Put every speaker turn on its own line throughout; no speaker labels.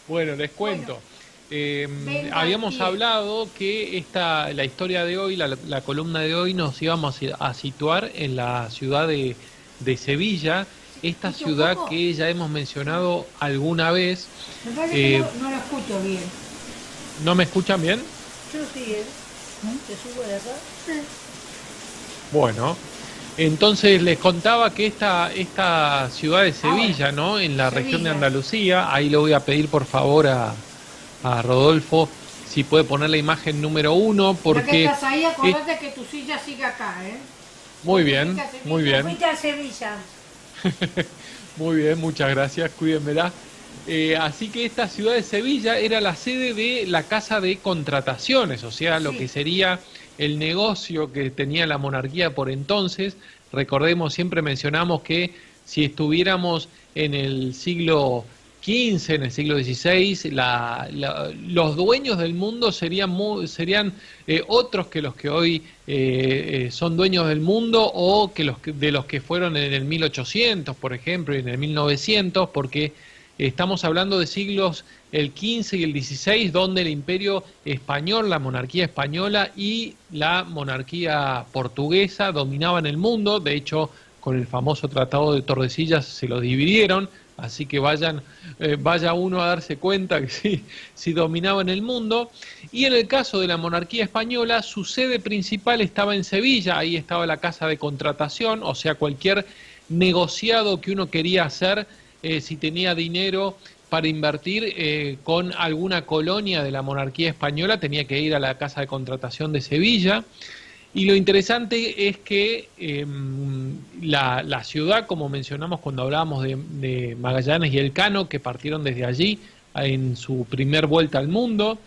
Bueno, les
Bueno,
cuento.
venga al
Habíamos
pie.
hablado que la historia de hoy, la columna de hoy, nos íbamos a situar en la ciudad de Sevilla,
¿Se
esta
escucha un
ciudad
poco?
que ya hemos mencionado alguna vez.
Me parece que
Eh,
no lo escucho bien.
¿No me escuchan bien?
Yo sí, ¿eh? ¿Te subo de acá? Sí.
Bueno, entonces les contaba que esta ciudad de
Ahora,
Sevilla, ¿no? En la región de
Sevilla.
Andalucía, ahí le voy a pedir por favor a Rodolfo si puede poner la imagen número uno,
Ya que
porque
estás ahí,
es
acordate que tu silla sigue acá, ¿eh?
muy
Vos te fuiste
bien,
a
muy
Sevilla. Te
bien,
fuiste a Sevilla.
muy bien, muchas gracias, cuídenmela. Así que esta ciudad de Sevilla era la sede de la Casa de Contrataciones, o sea, lo que
Sí,
sería el negocio que tenía la monarquía por entonces. Recordemos, siempre mencionamos que si estuviéramos en el siglo XV, en el siglo XVI, los dueños del mundo serían otros que los que hoy son dueños del mundo o que de los que fueron en el 1800, por ejemplo, y en el 1900, porque estamos hablando de siglos el XV y el XVI, donde el imperio español, la monarquía española y la monarquía portuguesa dominaban el mundo. De hecho, con el famoso Tratado de Tordesillas se lo dividieron, así que vaya uno a darse cuenta que sí dominaban el mundo. Y en el caso de la monarquía española, su sede principal estaba en Sevilla, ahí estaba la casa de contratación, o sea, cualquier negociado que uno quería hacer, si tenía dinero para invertir con alguna colonia de la monarquía española, tenía que ir a la casa de contratación de Sevilla. Y lo interesante es que la ciudad, como mencionamos cuando hablábamos de Magallanes y Elcano, que partieron desde allí en su primer vuelta al mundo,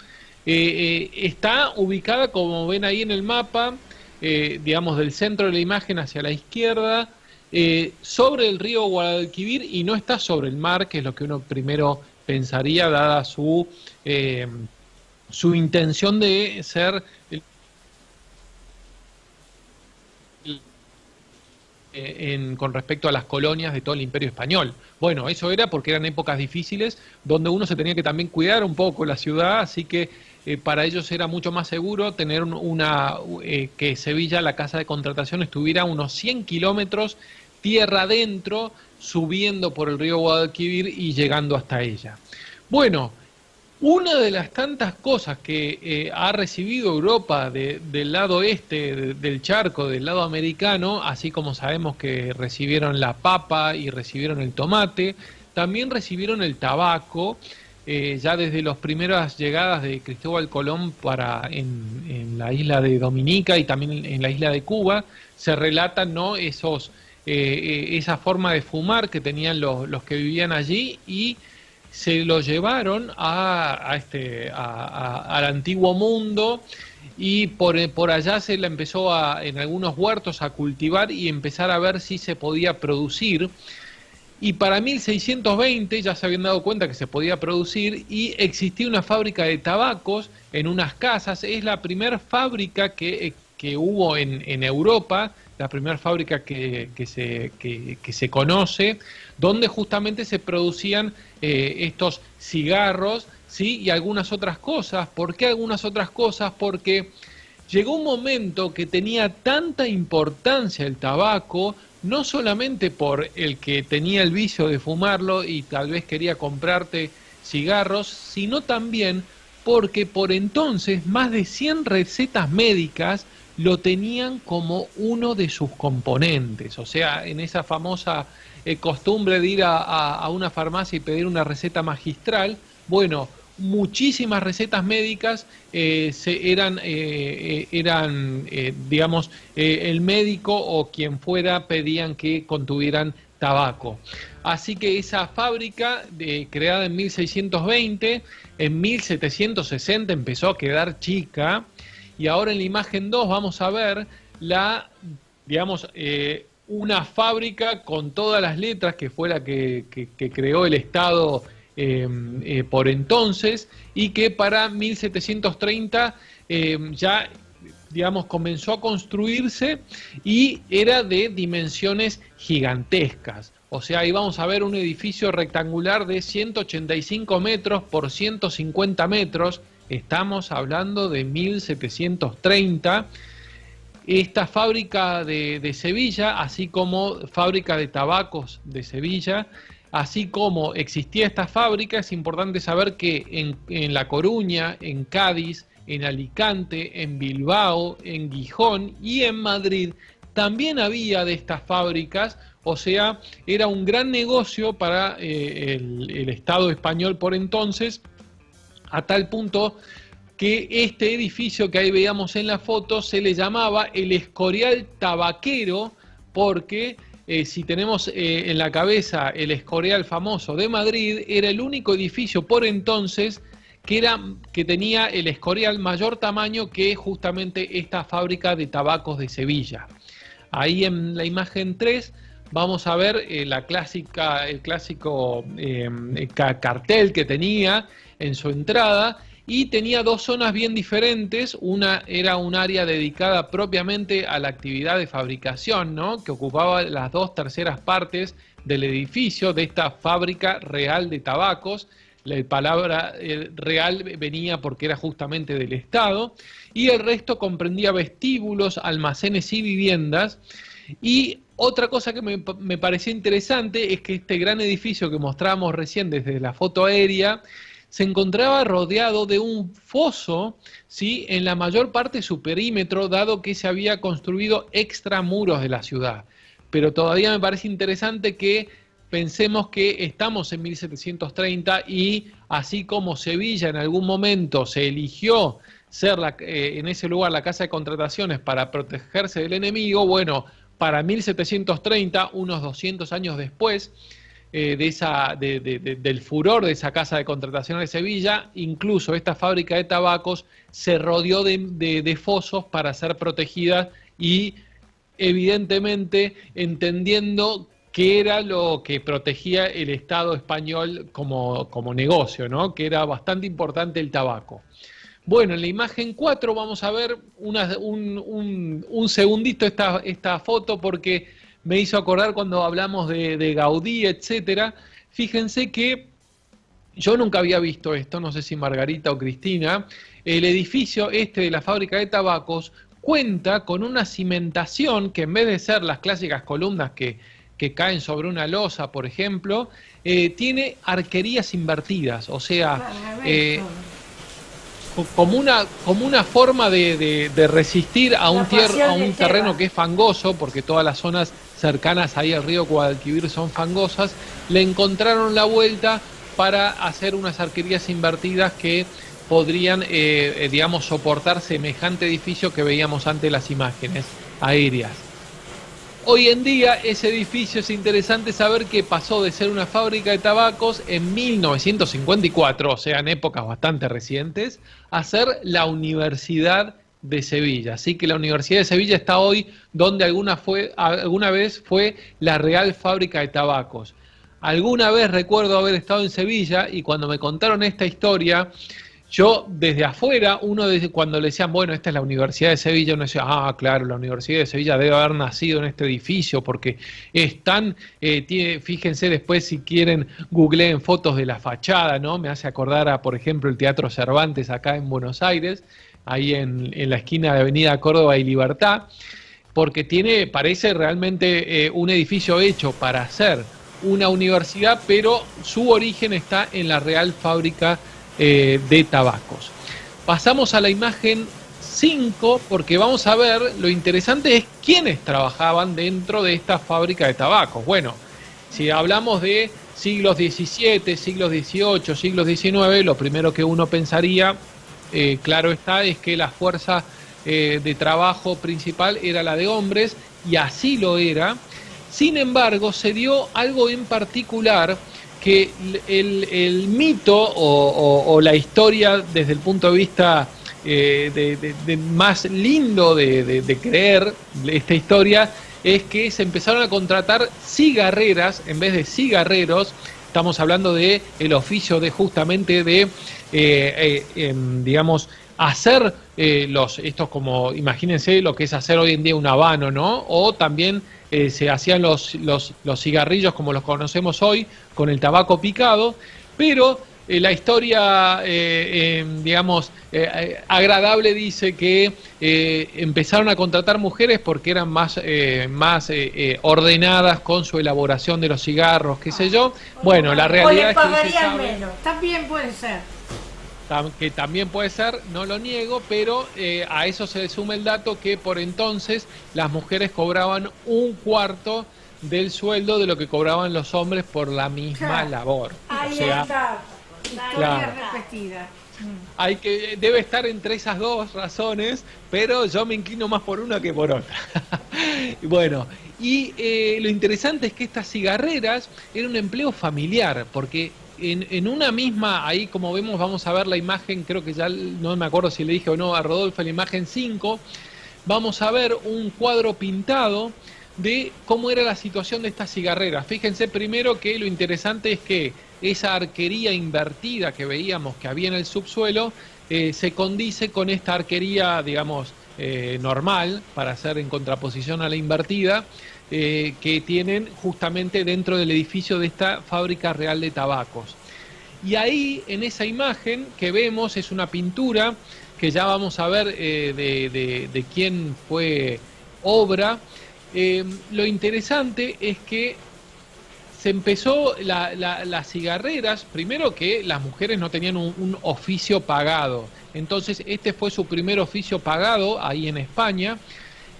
está ubicada, como ven ahí en el mapa, digamos, del centro de la imagen hacia la izquierda, sobre el río Guadalquivir y no está sobre el mar, que es lo que uno primero pensaría, dada su intención de ser con respecto a las colonias de todo el imperio español. Bueno, eso era porque eran épocas difíciles donde uno se tenía que también cuidar un poco la ciudad, así que para ellos era mucho más seguro tener que Sevilla, la casa de contratación, estuviera a unos 100 kilómetros tierra adentro, subiendo por el río Guadalquivir y llegando hasta ella. Bueno, una de las tantas cosas que ha recibido Europa del lado este del charco, del lado americano, así como sabemos que recibieron la papa y recibieron el tomate, también recibieron el tabaco. Ya desde las primeras llegadas de Cristóbal Colón en la isla de Dominica y también en la isla de Cuba, se relatan, ¿no? Esa forma de fumar que tenían los que vivían allí y se lo llevaron al antiguo mundo y por allá se la empezó en algunos huertos a cultivar y empezar a ver si se podía producir. Y para 1620 ya se habían dado cuenta que se podía producir y existía una fábrica de tabacos en unas casas. Es la primera fábrica que hubo en Europa, la primera fábrica que se conoce, donde justamente se producían estos cigarros, ¿sí? Y algunas otras cosas. ¿Por qué algunas otras cosas? Porque llegó un momento que tenía tanta importancia el tabaco, no solamente por el que tenía el vicio de fumarlo y tal vez quería comprarte cigarros, sino también porque por entonces más de 100 recetas médicas lo tenían como uno de sus componentes. O sea, en esa famosa costumbre de ir a una farmacia y pedir una receta magistral, bueno, muchísimas recetas médicas digamos, el médico o quien fuera pedían que contuvieran tabaco. Así que esa fábrica, creada en 1620, en 1760 empezó a quedar chica y ahora en la imagen 2 vamos a ver digamos, una fábrica con todas las letras que fue la que creó el Estado por entonces y que para 1730 ya, digamos, comenzó a construirse y era de dimensiones gigantescas. O sea, ahí vamos a ver un edificio rectangular de 185 metros por 150 metros. Estamos hablando de 1730. Esta fábrica de Sevilla, así como fábrica de tabacos de Sevilla, así como existía esta fábrica, es importante saber que en La Coruña, en Cádiz, en Alicante, en Bilbao, en Gijón y en Madrid también había de estas fábricas. O sea, era un gran negocio para el Estado español por entonces, a tal punto que este edificio que ahí veíamos en la foto se le llamaba el Escorial Tabaquero, porque si tenemos en la cabeza el Escorial famoso de Madrid, era el único edificio por entonces que tenía el Escorial mayor tamaño que justamente esta fábrica de tabacos de Sevilla. Ahí en la imagen 3 vamos a ver el clásico cartel que tenía en su entrada, y tenía dos zonas bien diferentes. Una era un área dedicada propiamente a la actividad de fabricación, ¿no?, que ocupaba las 2/3 partes del edificio de esta fábrica real de tabacos. La palabra real venía porque era justamente del Estado, y el resto comprendía vestíbulos, almacenes y viviendas. Y otra cosa que me pareció interesante es que este gran edificio que mostrábamos recién desde la foto aérea se encontraba rodeado de un foso, ¿sí?, en la mayor parte de su perímetro, dado que se había construido extramuros de la ciudad. Pero todavía me parece interesante que pensemos que estamos en 1730 y así como Sevilla en algún momento se eligió ser en ese lugar la casa de contrataciones para protegerse del enemigo, bueno, para 1730, unos 200 años después del furor de esa casa de contratación de Sevilla, incluso esta fábrica de tabacos se rodeó de fosos para ser protegida, y evidentemente entendiendo que era lo que protegía el Estado español como negocio, ¿no?, que era bastante importante el tabaco. Bueno, en la imagen 4 vamos a ver un segundito esta foto, porque me hizo acordar cuando hablamos de Gaudí, etcétera. Fíjense que yo nunca había visto esto, no sé si Margarita o Cristina. El edificio de la fábrica de tabacos cuenta con una cimentación que, en vez de ser las clásicas columnas que caen sobre una losa, por ejemplo, tiene arquerías invertidas, o sea, como una forma de resistir a un terreno que es fangoso, porque todas las zonas cercanas ahí al río Guadalquivir son fangosas. Le encontraron la vuelta para hacer unas arquerías invertidas que podrían, digamos, soportar semejante edificio que veíamos antes en las imágenes aéreas. Hoy en día ese edificio, es interesante saber que pasó de ser una fábrica de tabacos en 1954, o sea, en épocas bastante recientes, a ser la Universidad de Sevilla. Así que la Universidad de Sevilla está hoy donde alguna vez fue la Real Fábrica de Tabacos. Alguna vez recuerdo haber estado en Sevilla, y cuando me contaron esta historia, yo desde afuera, cuando le decían, bueno, esta es la Universidad de Sevilla, uno decía, ah, claro, la Universidad de Sevilla debe haber nacido en este edificio, porque fíjense después, si quieren, googleen fotos de la fachada, ¿no? Me hace acordar a, por ejemplo, el Teatro Cervantes acá en Buenos Aires, ahí en la esquina de Avenida Córdoba y Libertad, porque parece realmente un edificio hecho para hacer una universidad, pero su origen está en la Real Fábrica de Tabacos. Pasamos a la imagen 5, porque vamos a ver, lo interesante es quiénes trabajaban dentro de esta fábrica de tabacos. Bueno, si hablamos de siglos XVII, siglos XVIII, siglos XIX, lo primero que uno pensaría, claro está, es que la fuerza de trabajo principal era la de hombres, y así lo era. Sin embargo, se dio algo en particular, que el mito o la historia, desde el punto de vista más lindo de creer esta historia, es que se empezaron a contratar cigarreras en vez de cigarreros. Estamos hablando de el oficio justamente de, digamos, hacer estos como, imagínense lo que es hacer hoy en día un habano, ¿no? O también se hacían los cigarrillos como los conocemos hoy, con el tabaco picado, pero la historia, digamos, agradable dice que empezaron a contratar mujeres porque eran más ordenadas con su elaboración de los cigarros, qué sé yo. Bueno, la realidad es que
o le pagarían menos, también puede ser.
Que también puede ser, no lo niego, pero a eso se le suma el dato que por entonces las mujeres cobraban un cuarto del sueldo de lo que cobraban los hombres por la misma labor.
Ahí
o sea,
está, historia
claro,
repetida.
debe estar entre esas dos razones, pero yo me inclino más por una que por otra. Bueno, y lo interesante es que estas cigarreras eran un empleo familiar, porque en una misma, ahí como vemos, vamos a ver la imagen, creo que ya no me acuerdo si le dije o no a Rodolfo, la imagen 5, vamos a ver un cuadro pintado de cómo era la situación de estas cigarreras. Fíjense primero que lo interesante es que esa arquería invertida que veíamos que había en el subsuelo se condice con esta arquería, digamos, normal, para hacer en contraposición a la invertida, que tienen justamente dentro del edificio de esta fábrica real de tabacos. Y ahí, en esa imagen que vemos, es una pintura que ya vamos a ver de quién fue obra. Lo interesante es que se empezó las cigarreras, primero que las mujeres no tenían un oficio pagado, entonces este fue su primer oficio pagado ahí en España,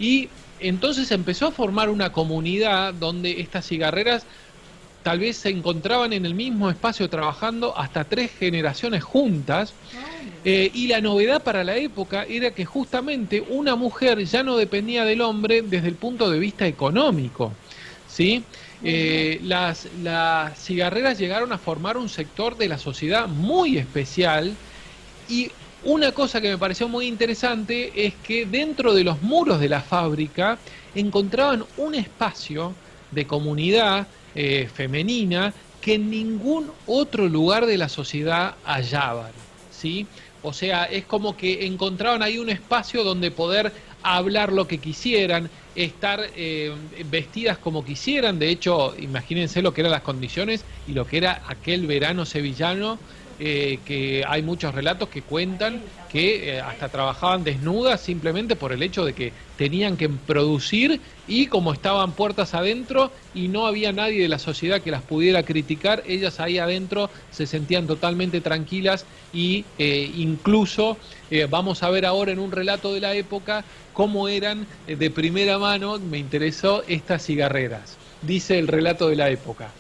y entonces empezó a formar una comunidad donde estas cigarreras tal vez se encontraban en el mismo espacio trabajando hasta 3 generaciones juntas, y la novedad para la época era que justamente una mujer ya no dependía del hombre desde el punto de vista económico, ¿sí? Las cigarreras llegaron a formar un sector de la sociedad muy especial, y una cosa que me pareció muy interesante es que dentro de los muros de la fábrica encontraban un espacio de comunidad femenina que en ningún otro lugar de la sociedad hallaban, ¿sí? O sea, es como que encontraban ahí un espacio donde poder hablar lo que quisieran, estar vestidas como quisieran. De hecho, imagínense lo que eran las condiciones y lo que era aquel verano sevillano, que hay muchos relatos que cuentan que hasta trabajaban desnudas simplemente por el hecho de que tenían que producir, y como estaban puertas adentro y no había nadie de la sociedad que las pudiera criticar, ellas ahí adentro se sentían totalmente tranquilas, y incluso vamos a ver ahora en un relato de la época cómo eran de primera mano. Me interesó estas cigarreras. Dice el relato de la época: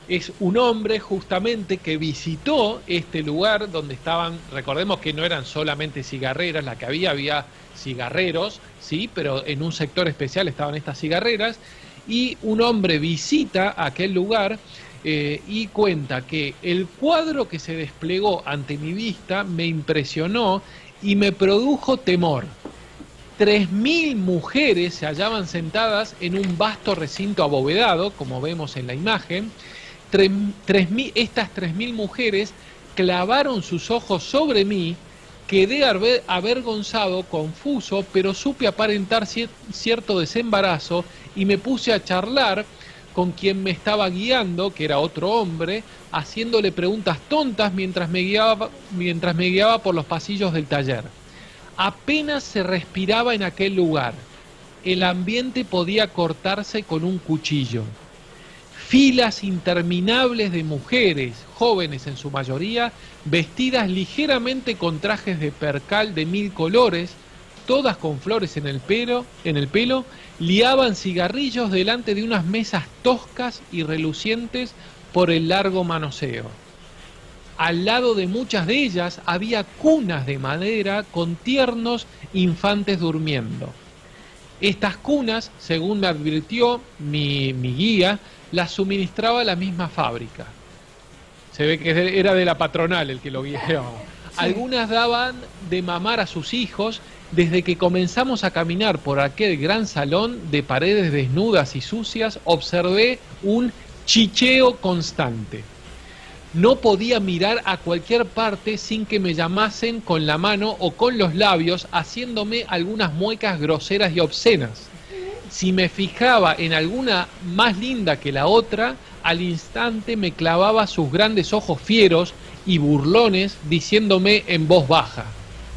es un hombre justamente que visitó este lugar donde estaban, recordemos que no eran solamente cigarreras, la que había cigarreros, sí, pero en un sector especial estaban estas cigarreras, y un hombre visita aquel lugar y cuenta que el cuadro que se desplegó ante mi vista me impresionó y me produjo temor. 3.000 mujeres se hallaban sentadas en un vasto recinto abovedado, como vemos en la imagen. Estas 3.000 mujeres clavaron sus ojos sobre mí, quedé avergonzado, confuso, pero supe aparentar cierto desembarazo y me puse a charlar con quien me estaba guiando, que era otro hombre, haciéndole preguntas tontas mientras me guiaba por los pasillos del taller. Apenas se respiraba en aquel lugar. El ambiente podía cortarse con un cuchillo. Filas interminables de mujeres, jóvenes en su mayoría, vestidas ligeramente con trajes de percal de 1000 colores, todas con flores en el pelo, liaban cigarrillos delante de unas mesas toscas y relucientes por el largo manoseo. Al lado de muchas de ellas había cunas de madera con tiernos infantes durmiendo. Estas cunas, según me advirtió mi guía, las suministraba la misma fábrica. Se ve que era de la patronal el que lo guiaba. Sí. Algunas daban de mamar a sus hijos. Desde que comenzamos a caminar por aquel gran salón de paredes desnudas y sucias, observé un chicheo constante. no podía mirar a cualquier parte sin que me llamasen con la mano o con los labios, haciéndome algunas muecas groseras y obscenas. Si me fijaba en alguna más linda que la otra, al instante me clavaba sus grandes ojos fieros y burlones, diciéndome en voz baja: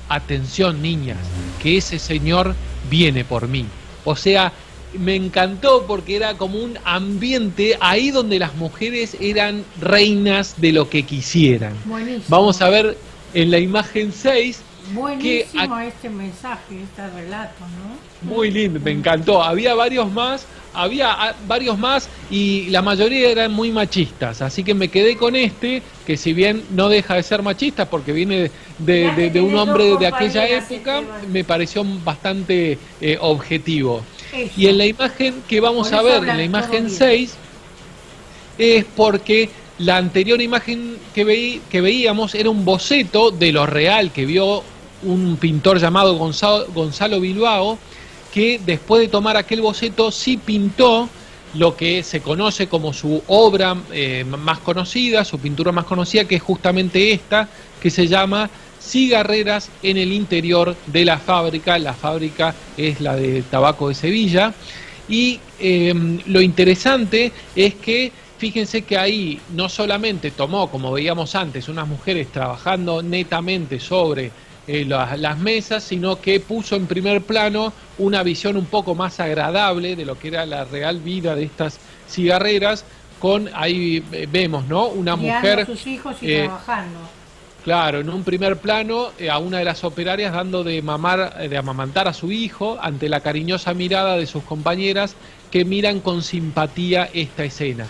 atención, niñas, que ese señor viene por mí. O sea, me encantó porque era como un ambiente ahí donde las mujeres eran reinas de lo que quisieran.
Buenísimo.
Vamos a ver en la imagen 6.
Buenísimo este mensaje, este relato, ¿no?
Muy lindo, me encantó. Había varios más y la mayoría eran muy machistas, así que me quedé con este, que si bien no deja de ser machista porque viene de un hombre de aquella época, me pareció bastante objetivo.
Eso.
Y en la imagen que vamos a ver, en la imagen 6, es porque la anterior imagen que veíamos era un boceto de lo real que vio un pintor llamado Gonzalo Bilbao, que después de tomar aquel boceto sí pintó lo que se conoce como su obra más conocida, su pintura más conocida, que es justamente esta, que se llama Cigarreras en el interior de la fábrica. La fábrica es la de tabaco de Sevilla. Y lo interesante es que fíjense que ahí no solamente tomó, como veíamos antes, unas mujeres trabajando netamente sobre las mesas, sino que puso en primer plano una visión un poco más agradable de lo que era la real vida de estas cigarreras, con, ahí vemos, ¿no? Una mujer...
a sus hijos y trabajando.
Claro, en un primer plano, a una de las operarias dando de amamantar a su hijo ante la cariñosa mirada de sus compañeras que miran con simpatía esta escena.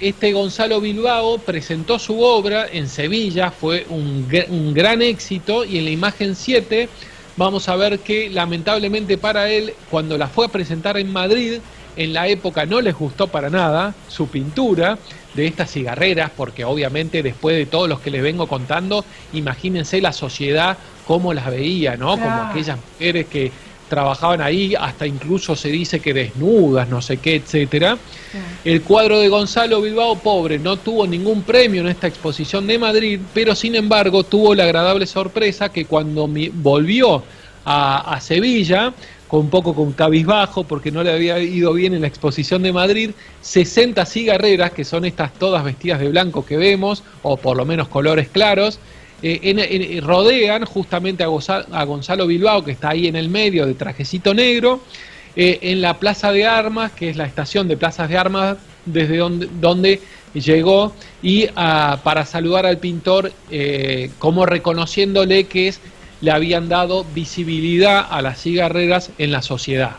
Este Gonzalo Bilbao presentó su obra en Sevilla, fue un gran éxito, y en la imagen 7 vamos a ver que lamentablemente para él, cuando la fue a presentar en Madrid, en la época no les gustó para nada su pintura de estas cigarreras, porque obviamente después de todos los que les vengo contando, imagínense la sociedad cómo las veía, ¿no?
Claro.
Como aquellas mujeres que trabajaban ahí, hasta incluso se dice que desnudas, no sé qué, etcétera. Sí. El cuadro de Gonzalo Bilbao, pobre, no tuvo ningún premio en esta exposición de Madrid, pero sin embargo tuvo la agradable sorpresa que cuando volvió a Sevilla, un poco con cabizbajo, porque no le había ido bien en la exposición de Madrid, 60 cigarreras, que son estas todas vestidas de blanco que vemos, o por lo menos colores claros, rodean justamente a Gonzalo Bilbao, que está ahí en el medio de trajecito negro, en la Plaza de Armas, que es la estación de Plazas de Armas desde donde llegó, y para saludar al pintor, como reconociéndole que le habían dado visibilidad a las cigarreras en la sociedad.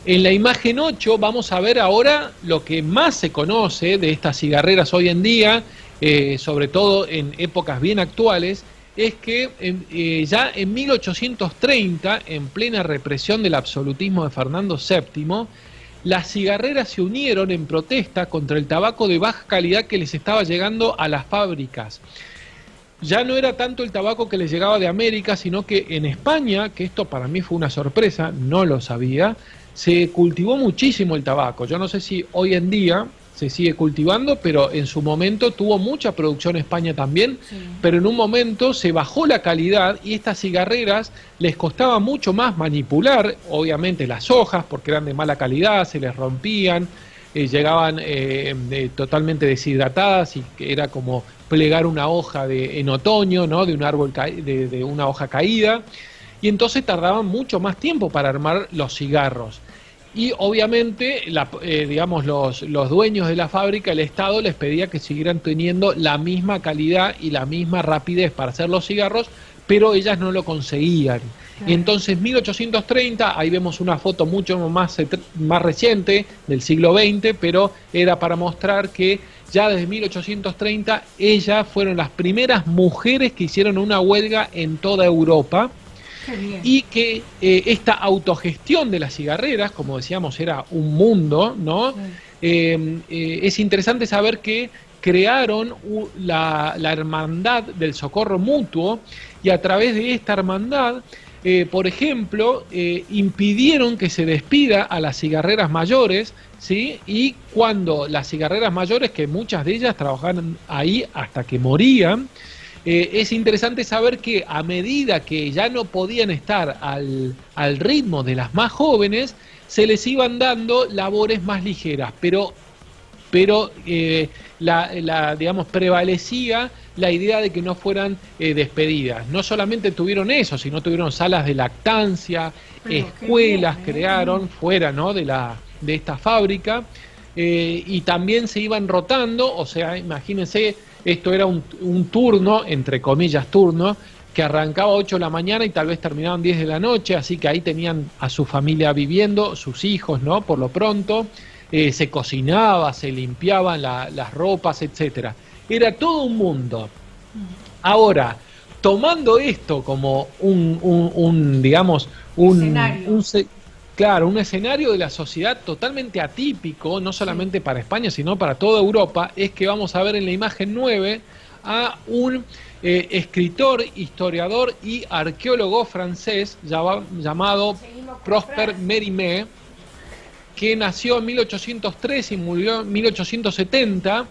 En la imagen 8 vamos a ver ahora lo que más se conoce de estas cigarreras hoy en día, sobre todo en épocas bien actuales, es que ya en 1830, en plena represión del absolutismo de Fernando VII, las cigarreras se unieron en protesta contra el tabaco de baja calidad que les estaba llegando a las fábricas. Ya no era tanto el tabaco que les llegaba de América, sino que en España, que esto para mí fue una sorpresa, no lo sabía, se cultivó muchísimo el tabaco. Yo no sé si hoy en día se sigue cultivando, pero en su momento tuvo mucha producción España también, sí. Pero en un momento se bajó la calidad y estas cigarreras les costaba mucho más manipular, obviamente las hojas, porque eran de mala calidad, se les rompían, llegaban totalmente deshidratadas y era como plegar una hoja en otoño, ¿no? De un árbol de una hoja caída, y entonces tardaban mucho más tiempo para armar los cigarros. Y obviamente, digamos, los dueños de la fábrica, el Estado, les pedía que siguieran teniendo la misma calidad y la misma rapidez para hacer los cigarros, pero ellas no lo conseguían. Y entonces, 1830, ahí vemos una foto mucho más reciente, del siglo XX, pero era para mostrar que ya desde 1830 ellas fueron las primeras mujeres que hicieron una huelga en toda Europa. Y que esta autogestión de las cigarreras, como decíamos, era un mundo, ¿no? Es interesante saber que crearon la hermandad del socorro mutuo, y a través de esta hermandad por ejemplo, impidieron que se despida a las cigarreras mayores, ¿sí? Y cuando las cigarreras mayores, que muchas de ellas trabajaban ahí hasta que morían, es interesante saber que a medida que ya no podían estar al ritmo de las más jóvenes, se les iban dando labores más ligeras, pero digamos, prevalecía la idea de que no fueran despedidas. No solamente tuvieron eso, sino tuvieron salas de lactancia,
Pero
escuelas
qué bien,
crearon fuera, ¿no?, de esta fábrica, y también se iban rotando, o sea, imagínense, esto era un turno, entre comillas turno, que arrancaba a 8 de la mañana y tal vez terminaban 10 de la noche, así que ahí tenían a su familia viviendo, sus hijos, ¿no?, por lo pronto. Se cocinaba, se limpiaban las ropas, etcétera. Era todo un mundo. Ahora, tomando esto como digamos,
escenario.
claro, un escenario de la sociedad totalmente atípico, no solamente para España, sino para toda Europa, es que vamos a ver en la imagen 9 a un escritor, historiador y arqueólogo francés llamado Prosper Mérimée, que nació en 1803 y murió en 1870,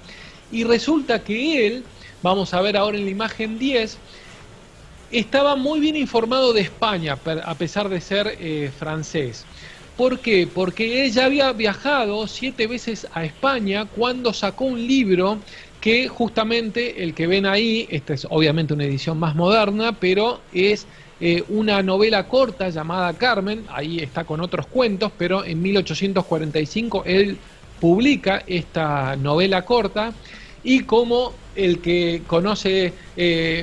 y resulta que él, vamos a ver ahora en la imagen 10, estaba muy bien informado de España, a pesar de ser francés. ¿Por qué? Porque él ya había viajado 7 veces a España cuando sacó un libro que justamente el que ven ahí, esta es obviamente una edición más moderna, pero es una novela corta llamada Carmen, ahí está con otros cuentos, pero en 1845 él publica esta novela corta, y como el que conoce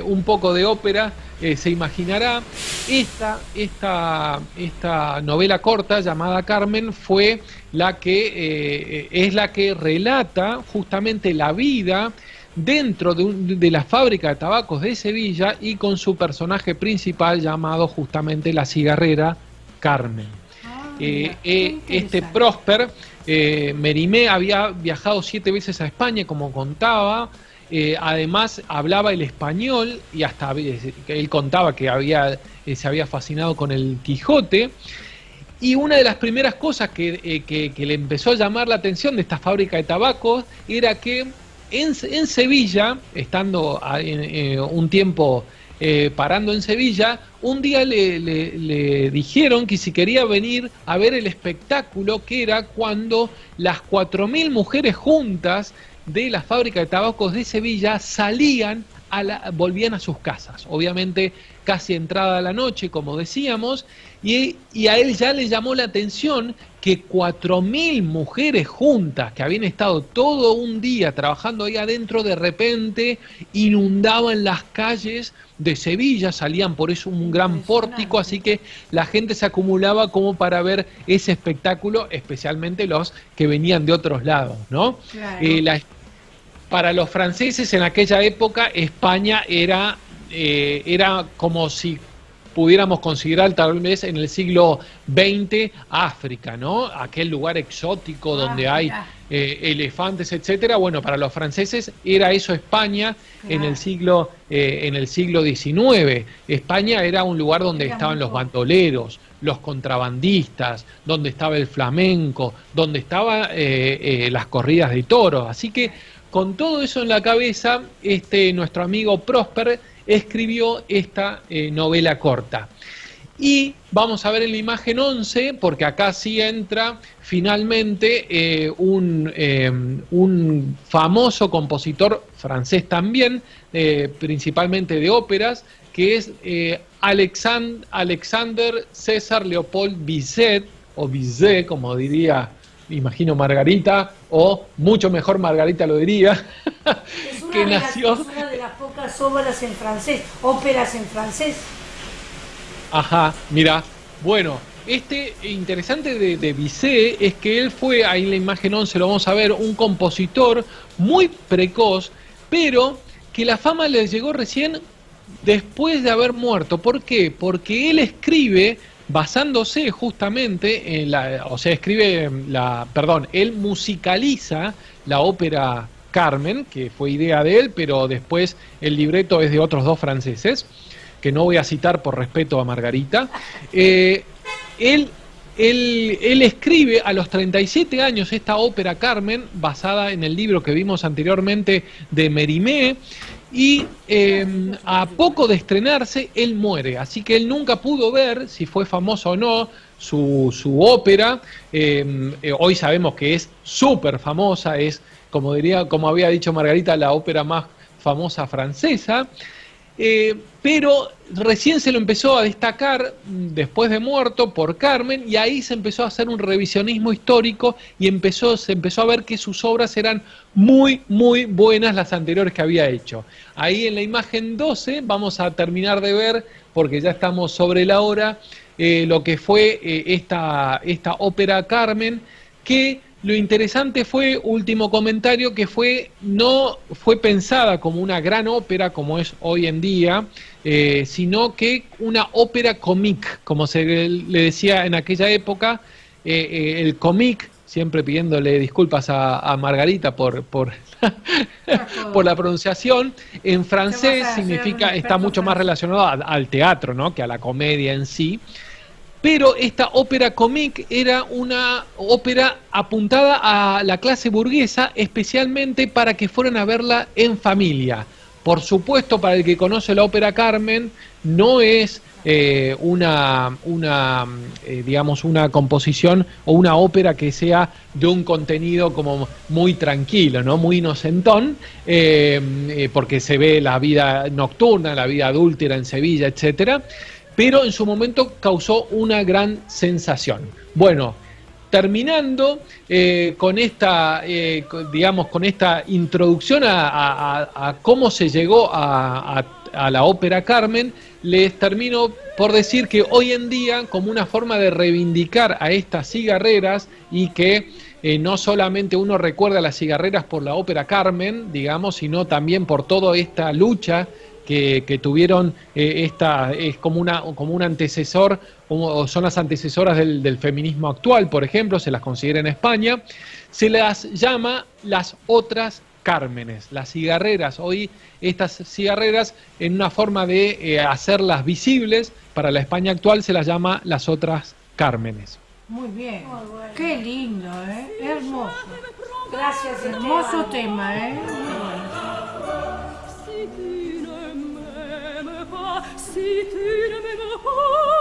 un poco de ópera se imaginará, esta novela corta llamada Carmen fue es la que relata justamente la vida dentro de la fábrica de tabacos de Sevilla, y con su personaje principal llamado justamente la cigarrera Carmen.
Mira,
Este Prosper Mérimée había viajado 7 veces a España, como contaba. Además hablaba el español, y hasta él contaba que se había fascinado con el Quijote. Y una de las primeras cosas que le empezó a llamar la atención de esta fábrica de tabacos era que en Sevilla, estando un tiempo parando en Sevilla, un día le dijeron que si quería venir a ver el espectáculo, que era cuando las 4.000 mujeres juntas de la fábrica de tabacos de Sevilla volvían a sus casas, obviamente casi entrada la noche, como decíamos, y a él ya le llamó la atención que 4.000 mujeres juntas, que habían estado todo un día trabajando ahí adentro, de repente inundaban las calles de Sevilla, salían por eso un gran pórtico, así que la gente se acumulaba como para ver ese espectáculo, especialmente los que venían de otros lados, ¿no?
claro.
Para los franceses en aquella época, España era como si pudiéramos considerar tal vez en el siglo XX África, ¿no? Aquel lugar exótico donde hay elefantes, etcétera. Bueno, para los franceses era eso España en el siglo XIX. España era un lugar donde estaban los bandoleros, los contrabandistas, donde estaba el flamenco, donde estaban las corridas de toros. Así que con todo eso en la cabeza, nuestro amigo Prosper escribió esta novela corta. Y vamos a ver en la imagen 11, porque acá sí entra finalmente un famoso compositor francés también, principalmente de óperas, que es Alexander César Leopold Bizet, o Bizet, como diría, imagino, Margarita, o mucho mejor Margarita lo diría, que nació...
Es una de las pocas obras en francés, óperas en francés.
Ajá, mira, bueno, interesante de Bizet es que él fue, ahí en la imagen 11 lo vamos a ver, un compositor muy precoz, pero que la fama le llegó recién después de haber muerto. ¿Por qué? Porque él escribe basándose justamente en él musicaliza la ópera Carmen, que fue idea de él, pero después el libreto es de otros 2 franceses. que no voy a citar por respeto a Margarita. Él escribe a los 37 años esta ópera Carmen, basada en el libro que vimos anteriormente de Mérimée, y a poco de estrenarse, él muere. Así que él nunca pudo ver si fue famosa o no su ópera. Hoy sabemos que es súper famosa, es, como había dicho Margarita, la ópera más famosa francesa. Pero recién se lo empezó a destacar después de muerto por Carmen, y ahí se empezó a hacer un revisionismo histórico y se empezó a ver que sus obras eran muy, muy buenas, las anteriores que había hecho. Ahí en la imagen 12 vamos a terminar de ver, porque ya estamos sobre la hora, lo que fue esta ópera Carmen, que lo interesante fue, último comentario, que no fue pensada como una gran ópera como es hoy en día, sino que una ópera comique, como se le decía en aquella época. El comique, siempre pidiéndole disculpas a Margarita por por la pronunciación, en francés significa, está mucho más relacionado al teatro, ¿no?, que a la comedia en sí. Pero esta ópera comique era una ópera apuntada a la clase burguesa, especialmente para que fueran a verla en familia. Por supuesto, para el que conoce la ópera Carmen, no es digamos, una composición o una ópera que sea de un contenido como muy tranquilo, ¿no?, muy inocentón, porque se ve la vida nocturna, la vida adúltera en Sevilla, etcétera. Pero en su momento causó una gran sensación. Bueno, terminando con esta, digamos, con esta introducción a cómo se llegó a la ópera Carmen, les termino por decir que hoy en día, como una forma de reivindicar a estas cigarreras, y que no solamente uno recuerda a las cigarreras por la ópera Carmen, digamos, sino también por toda esta lucha que tuvieron, es como un antecesor, o son las antecesoras del feminismo actual, por ejemplo, se las considera en España, se las llama las otras Cármenes, las cigarreras. Hoy estas cigarreras, en una forma de hacerlas visibles para la España actual, se las llama las otras Cármenes.
Muy bien, qué lindo, hermoso.
Gracias,
Hermoso tema, Muy bueno.
Si tu ne m'aimes pas,